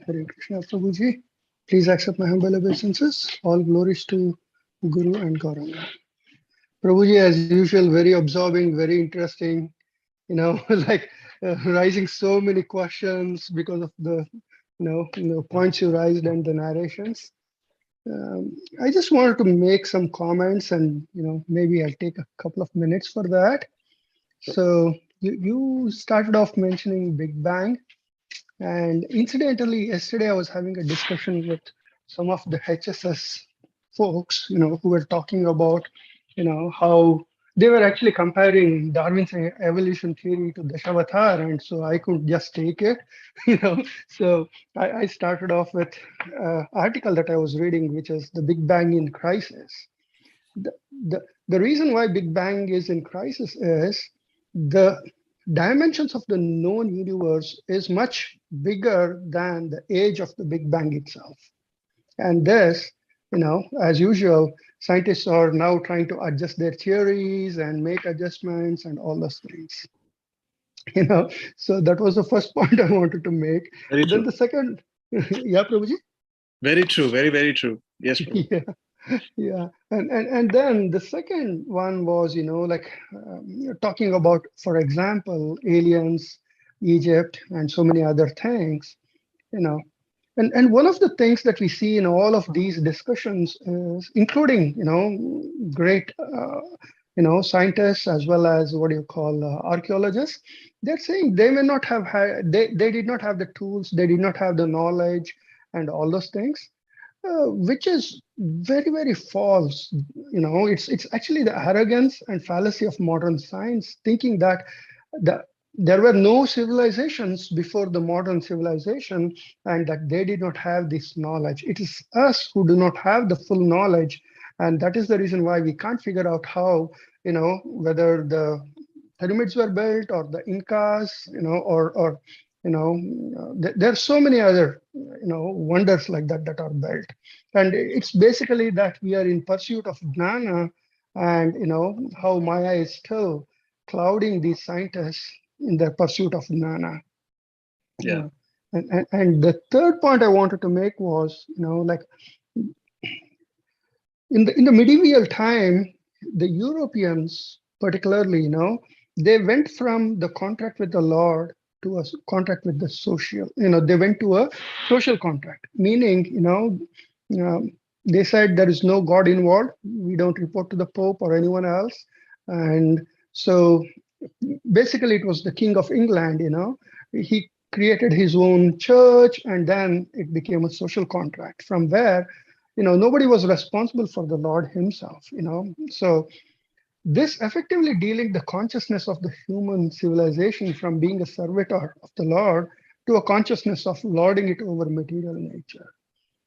Hare Krishna, Prabhuji. Please accept my humble obeisances. All glories to Guru and Gauranga. Prabhuji, as usual, very absorbing, very interesting, like raising so many questions because of the, points you raised and the narrations. I just wanted to make some comments, and maybe I'll take a couple of minutes for that. So you started off mentioning Big Bang, and incidentally, yesterday I was having a discussion with some of the HSS folks, who were talking about, how they were actually comparing Darwin's evolution theory to Dashavatara, and so I could just take it, So I started off with an article that I was reading, which is The Big Bang in Crisis. The, the reason why Big Bang is in crisis is the dimensions of the known universe is much bigger than the age of the Big Bang itself. And this, as usual, scientists are now trying to adjust their theories and make adjustments and all those things. So that was the first point I wanted to make. Very Then true. the second, yeah, Prabhuji? Very true. Very, very true. Yes, Prabhu. Yeah. And then the second one was, talking about, for example, aliens, Egypt, and so many other things, And one of the things that we see in all of these discussions is, including, great, scientists as well as what you call archaeologists, they're saying they may not have had, they did not have the tools, they did not have the knowledge and all those things. Which is very, very false. It's actually the arrogance and fallacy of modern science, thinking that there were no civilizations before the modern civilization and that they did not have this knowledge. It is us who do not have the full knowledge. And that is the reason why we can't figure out how, whether the pyramids were built or the Incas, or there are so many other, wonders like that that are built. And it's basically that we are in pursuit of jnana, and, how Maya is still clouding these scientists in their pursuit of jnana. Yeah. And the third point I wanted to make was, like in the medieval time, the Europeans particularly, they went from the contract with the Lord to a contract with the social. They went to a social contract, meaning, they said there is no God involved. We don't report to the Pope or anyone else. And so basically it was the King of England, he created his own church, and then it became a social contract. From where, nobody was responsible for the Lord himself, So this effectively dealing the consciousness of the human civilization from being a servitor of the Lord to a consciousness of lording it over material nature.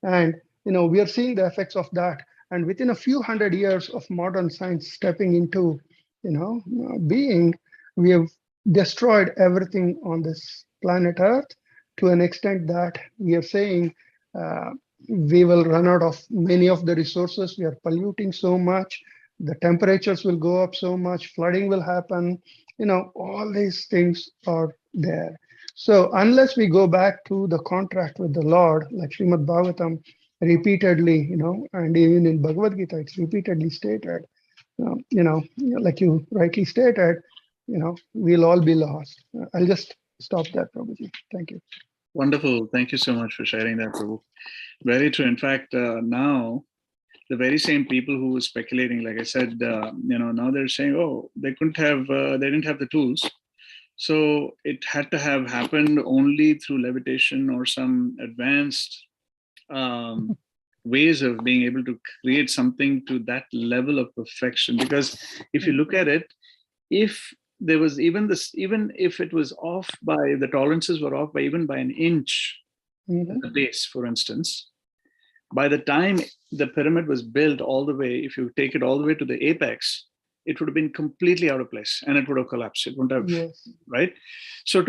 And, we are seeing the effects of that. And within a few hundred years of modern science stepping into, being, we have destroyed everything on this planet Earth to an extent that we are saying we will run out of many of the resources. We are polluting so much. The temperatures will go up so much. Flooding will happen. All these things are there. So unless we go back to the contract with the Lord, like Srimad Bhagavatam repeatedly, and even in Bhagavad Gita, it's repeatedly stated, like you rightly stated, we'll all be lost. I'll just stop there, Prabhuji. Thank you. Wonderful. Thank you so much for sharing that, Prabhu. Very true. In fact, now the very same people who were speculating, like I said, now they're saying, oh, they didn't have the tools. So it had to have happened only through levitation or some advanced ways of being able to create something to that level of perfection. Because if you look at it, if there was even if it was off by, the tolerances were off by even by an inch at the base, for instance, by the time the pyramid was built all the way, if you take it all the way to the apex, it would have been completely out of place and it would have collapsed. It wouldn't have, right? So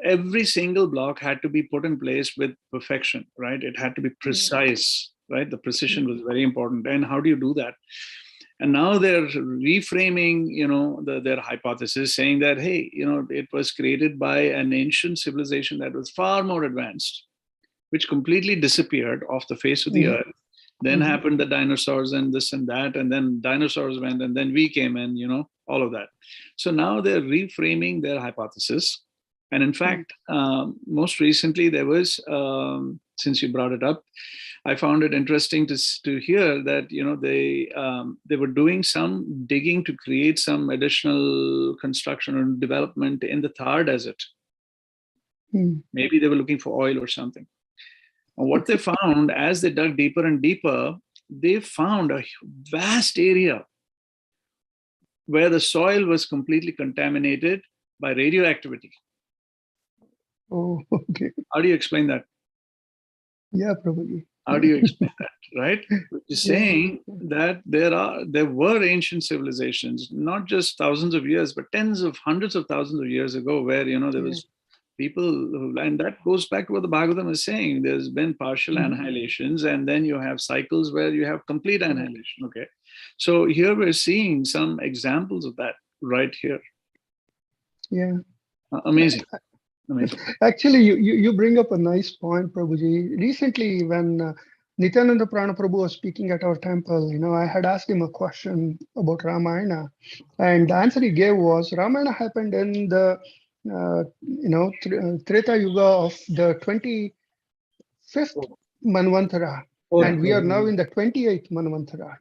every single block had to be put in place with perfection, right? It had to be precise, right? The precision was very important. And how do you do that? And now they're reframing, their hypothesis, saying that, hey, it was created by an ancient civilization that was far more advanced, which completely disappeared off the face of the earth. Then happened the dinosaurs and this and that, and then dinosaurs went, and then we came and, all of that. So now they're reframing their hypothesis. And in fact, most recently there was, since you brought it up, I found it interesting to hear that, they were doing some digging to create some additional construction or development in the Thar Desert. Maybe they were looking for oil or something. And what they found as they dug deeper and deeper, they found a vast area where the soil was completely contaminated by radioactivity. Oh, okay. How do you explain that? Yeah, probably. How do you explain that, right? Which is saying that there were ancient civilizations, not just thousands of years, but hundreds of thousands of years ago, where there was people and that goes back to what the Bhagavatam is saying. There's been partial annihilations, and then you have cycles where you have complete annihilation. Okay, so here we're seeing some examples of that right here. Yeah, amazing. Amazing. Actually, you bring up a nice point, Prabhuji. Recently, when Nityananda Prana Prabhu was speaking at our temple, I had asked him a question about Ramayana, and the answer he gave was Ramayana happened in the Treta Yuga of the 25th Manvantara, and we are now in the 28th Manvantara.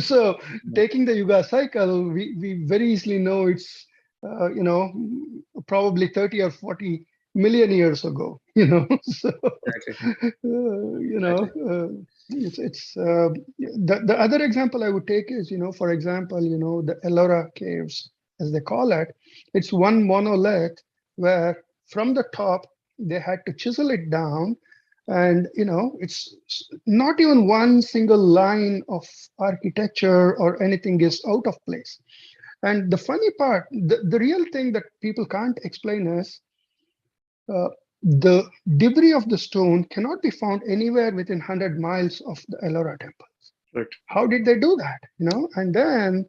So taking the Yuga cycle, we very easily know it's probably 30 or 40 million years ago, so, it's the other example I would take is, for example, the Ellora caves, as they call it. It's one monolith where from the top, they had to chisel it down. And, it's not even one single line of architecture or anything is out of place. And the funny part, the real thing that people can't explain is the debris of the stone cannot be found anywhere within 100 miles of the Ellora temples. Right. How did they do that? And then,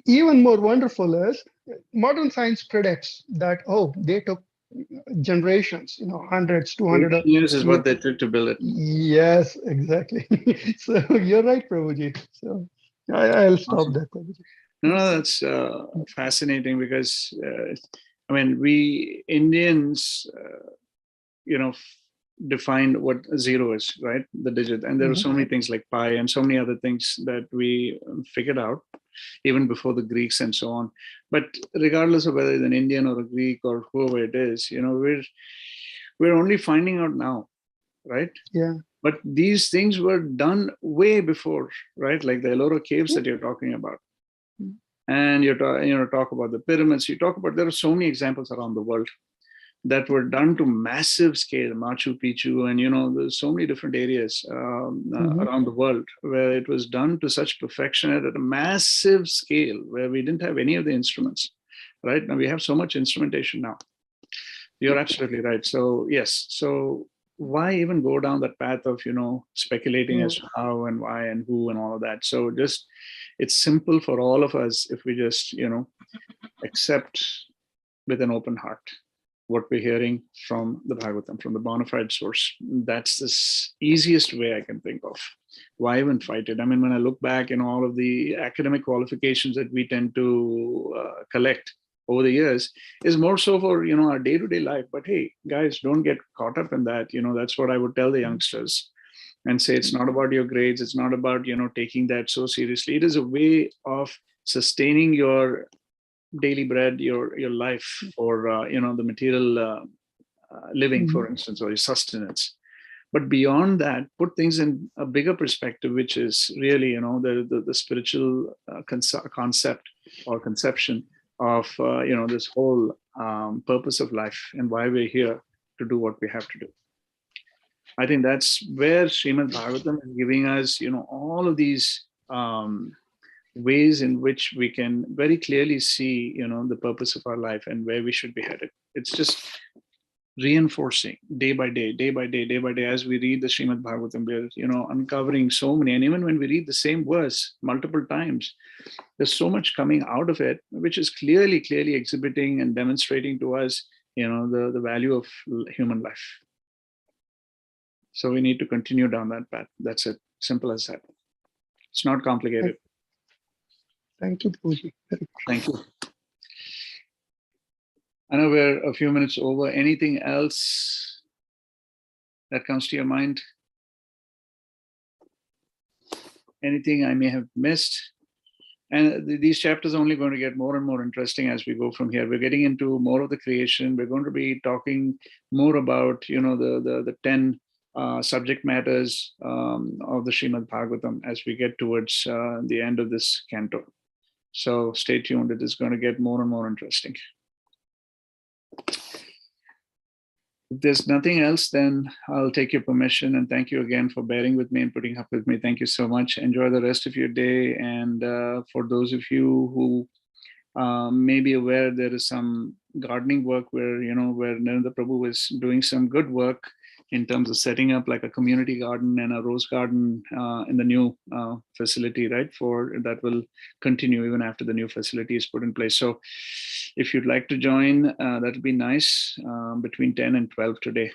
even more wonderful is modern science predicts that, they took generations, hundreds, 200 years is what they took to build it. Yes, exactly. So you're right, Prabhuji. So I'll stop there, Prabhuji. No, that's fascinating because, we Indians, defined what zero is, right? The digit. And there are so many things like pi and so many other things that we figured out even before the Greeks and so on. But regardless of whether it's an Indian or a Greek or whoever it is, we're only finding out now, right? Yeah. But these things were done way before, right? Like the Ellora caves that you're talking about. And you talk about the pyramids. There are so many examples around the world that were done to massive scale, Machu Picchu, and there's so many different areas around the world where it was done to such perfection at a massive scale, where we didn't have any of the instruments. Right now, we have so much instrumentation now. You're absolutely right. So yes, so why even go down that path of speculating as to how and why and who and all of that? So just it's simple for all of us if we just accept with an open heart what we're hearing from the Bhagavatam, from the bona fide source. That's the easiest way I can think of. Why even fight it? When I look back in all of the academic qualifications that we tend to collect over the years, is more so for our day-to-day life. But hey, guys, don't get caught up in that. That's what I would tell the youngsters and say, it's not about your grades. It's not about taking that so seriously. It is a way of sustaining your daily bread, your life, or the material living, for instance, or your sustenance. But beyond that, put things in a bigger perspective, which is really the spiritual concept or conception of this whole purpose of life and why we're here to do what we have to do. I think that's where Srimad Bhagavatam is giving us all of these ways in which we can very clearly see the purpose of our life and where we should be headed. It's just reinforcing day by day as we read the Srimad Bhagavatam. We're uncovering so many, and even when we read the same verse multiple times, there's so much coming out of it which is clearly exhibiting and demonstrating to us the value of human life. So we need to continue down that path. That's it. Simple as that. It's not complicated. Thank you, Pooji. Thank you. I know we're a few minutes over. Anything else that comes to your mind? anything I may have missed. And these chapters are only going to get more and more interesting as we go from here. We're getting into more of the creation. We're going to be talking more about, the 10 subject matters of the Srimad Bhagavatam as we get towards the end of this canto. So stay tuned. It is going to get more and more interesting. If there's nothing else, then I'll take your permission and thank you again for bearing with me and putting up with me. Thank you so much. Enjoy the rest of your day. And for those of you who may be aware, there is some gardening work where Narendra Prabhu is doing some good work in terms of setting up like a community garden and a rose garden in the new facility, right? For that will continue even after the new facility is put in place. So if you'd like to join, that would be nice between 10 and 12 today.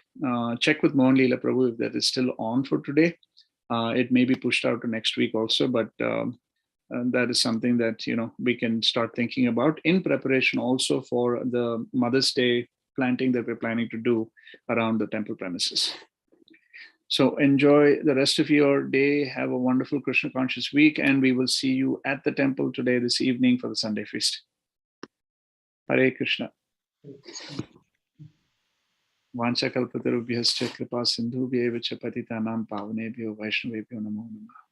Check with Mohan Leela Prabhu if that is still on for today. It may be pushed out to next week also, but that is something that we can start thinking about in preparation also for the Mother's Day planting that we're planning to do around the temple premises. So enjoy the rest of your day. Have a wonderful Krishna conscious week, and we will see you at the temple today this evening for the Sunday feast. Hare Krishna. Vancha kalpatarubhyascha kripa sindhubhyevacha patitanam pavanebhyo vaishnavebhyo namo namah.